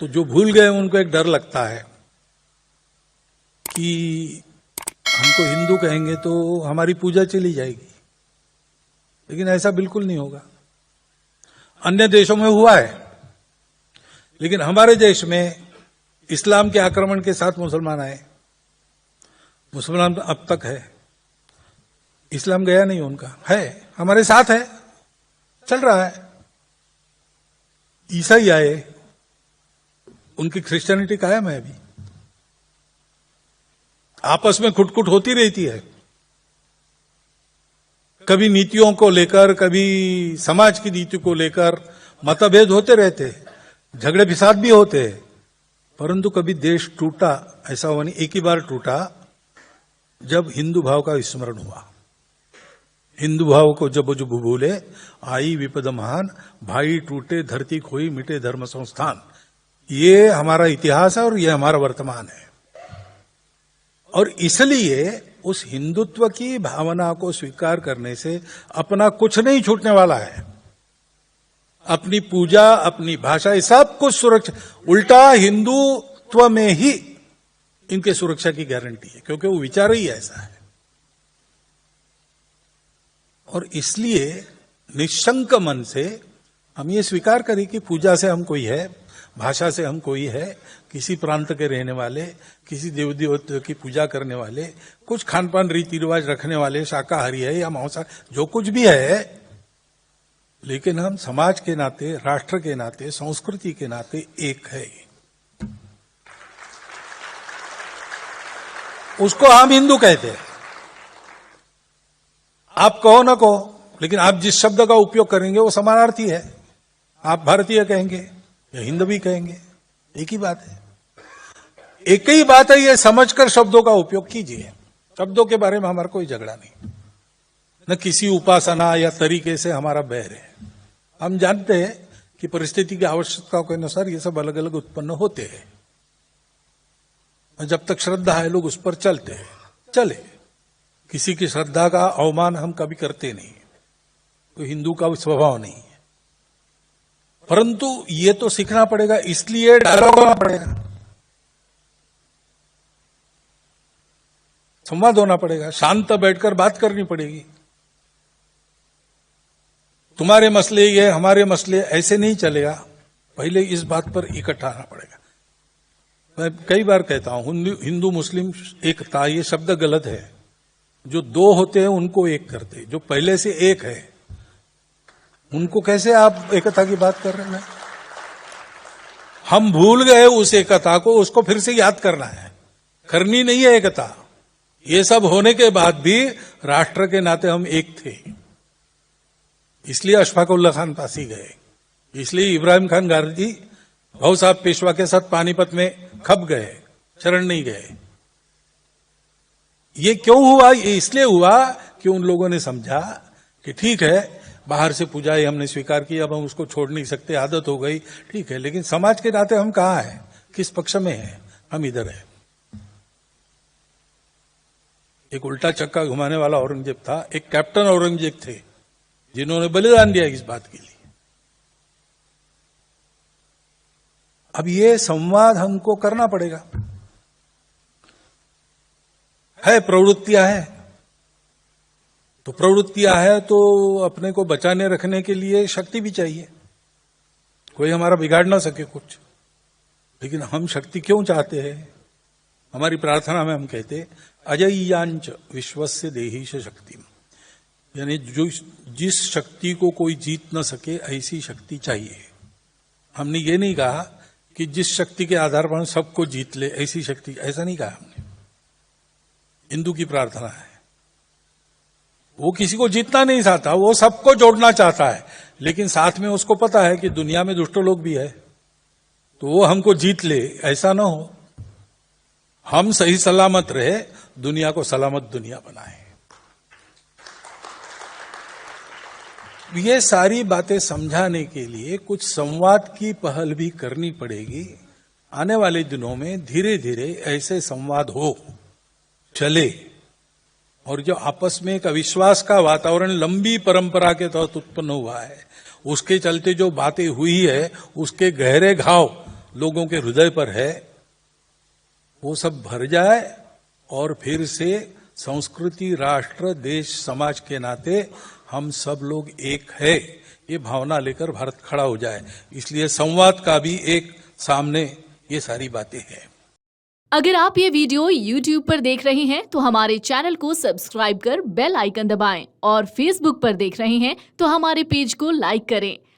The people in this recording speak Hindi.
तो जो भूल गए उनको एक डर लगता है कि हमको हिंदू कहेंगे तो हमारी पूजा चली जाएगी, लेकिन ऐसा बिल्कुल नहीं होगा। अन्य देशों में हुआ है, लेकिन हमारे देश में इस्लाम के आक्रमण के साथ मुसलमान आए। मुसलमान अब तक है, इस्लाम गया नहीं, उनका है, हमारे साथ है, चल रहा है। ईसाई आए, उनकी क्रिश्चियनिटी कायम है अभी, आपस में खुटखुट होती रहती है, कभी नीतियों को लेकर, कभी समाज की नीति को लेकर मतभेद होते रहते हैं, झगड़े फिसाद भी होते हैं, परंतु कभी देश टूटा ऐसा हुआ नहीं। एक ही बार टूटा जब हिंदू भाव का विस्मरण हुआ। हिंदू भाव को जब जो भूले आई विपद महान, भाई टूटे धरती खोई मिटे धर्म संस्थान। ये हमारा इतिहास है और ये हमारा वर्तमान है। और इसलिए उस हिंदुत्व की भावना को स्वीकार करने से अपना कुछ नहीं छूटने वाला है। अपनी पूजा, अपनी भाषा, ये सब कुछ सुरक्षा, उल्टा हिंदुत्व में ही इनके सुरक्षा की गारंटी है, क्योंकि वो विचार ही ऐसा है। और इसलिए निशंक मन से हम ये स्वीकार करें कि पूजा से हम कोई है, भाषा से हम कोई है, किसी प्रांत के रहने वाले, किसी देव देवता की पूजा करने वाले, कुछ खान पान रीति रिवाज रखने वाले, शाकाहारी है या मांसाहारी, जो कुछ भी है, लेकिन हम समाज के नाते, राष्ट्र के नाते, संस्कृति के नाते एक है। उसको हम हिंदू कहते हैं। आप कहो ना कहो, लेकिन आप जिस शब्द का उपयोग करेंगे वो समानार्थी है। आप भारतीय कहेंगे या हिंदवी कहेंगे, एक ही बात है। एक ही बात है, ये समझकर शब्दों का उपयोग कीजिए। शब्दों के बारे में हमारा कोई झगड़ा नहीं, न किसी उपासना या तरीके से हमारा बैर है। हम जानते हैं कि परिस्थिति की आवश्यकता के अनुसार ये सब अलग अलग उत्पन्न होते हैं। जब तक श्रद्धा है लोग उस पर चलते हैं, चले। किसी की श्रद्धा का अवमान हम कभी करते नहीं, तो हिंदू का स्वभाव नहीं है। परंतु ये तो सीखना पड़ेगा, इसलिए डायलॉग होना पड़ेगा, संवाद होना पड़ेगा, शांत बैठकर बात करनी पड़ेगी। तुम्हारे मसले ये, हमारे मसले, ऐसे नहीं चलेगा। पहले इस बात पर इकट्ठा आना पड़ेगा। मैं कई बार कहता हूं हिंदू मुस्लिम एकता, ये शब्द गलत है। जो दो होते हैं उनको एक करते, जो पहले से एक है उनको कैसे आप एकता की बात कर रहे हैं? हम भूल गए उस एकता को, उसको फिर से याद करना है, करनी नहीं है एकता। ये सब होने के बाद भी राष्ट्र के नाते हम एक थे। इसलिए अशफाक उल्लाह खान पासी गए, इसलिए इब्राहिम खान गारजी भाऊ साहब पेशवा के साथ पानीपत में खप गए, शरण नहीं गए। ये क्यों हुआ? ये इसलिए हुआ कि उन लोगों ने समझा कि ठीक है, बाहर से पूजा ही हमने स्वीकार की, अब हम उसको छोड़ नहीं सकते, आदत हो गई, ठीक है, लेकिन समाज के नाते हम कहां हैं, किस पक्ष में हैं? हम इधर हैं। एक उल्टा चक्का घुमाने वाला औरंगजेब था, एक कैप्टन औरंगजेब थे जिन्होंने बलिदान दिया इस बात के लिए। अब ये संवाद हमको करना पड़ेगा। है प्रवृत्तियां हैं, तो प्रवृत्तियां है तो अपने को बचाने रखने के लिए शक्ति भी चाहिए। कोई हमारा बिगाड़ ना सके कुछ, लेकिन हम शक्ति क्यों चाहते हैं? हमारी प्रार्थना में हम कहते अजय्यांच विश्वस्य देहीश शक्ति, यानी जो जिस शक्ति को कोई जीत न सके ऐसी शक्ति चाहिए। हमने ये नहीं कहा कि जिस शक्ति के आधार पर सबको जीत ले ऐसी शक्ति, ऐसा नहीं कहा हमने। हिंदू की प्रार्थना है, वो किसी को जीतना नहीं चाहता, वो सबको जोड़ना चाहता है, लेकिन साथ में उसको पता है कि दुनिया में दुष्ट लोग भी है, तो वो हमको जीत ले, ऐसा ना हो। हम सही सलामत रहे, दुनिया को सलामत दुनिया बनाए। ये सारी बातें समझाने के लिए कुछ संवाद की पहल भी करनी पड़ेगी। आने वाले दिनों में धीरे धीरे ऐसे संवाद हो, चले, और जो आपस में एक अविश्वास का वातावरण लंबी परंपरा के तहत उत्पन्न हुआ है, उसके चलते जो बातें हुई है, उसके गहरे घाव लोगों के हृदय पर है वो सब भर जाए और फिर से संस्कृति, राष्ट्र, देश, समाज के नाते हम सब लोग एक है, ये भावना लेकर भारत खड़ा हो जाए। इसलिए संवाद का भी एक सामने ये सारी बातें हैं। अगर आप ये वीडियो YouTube पर देख रहे हैं तो हमारे चैनल को सब्सक्राइब कर बेल आइकन दबाएं और Facebook पर देख रहे हैं तो हमारे पेज को लाइक करें।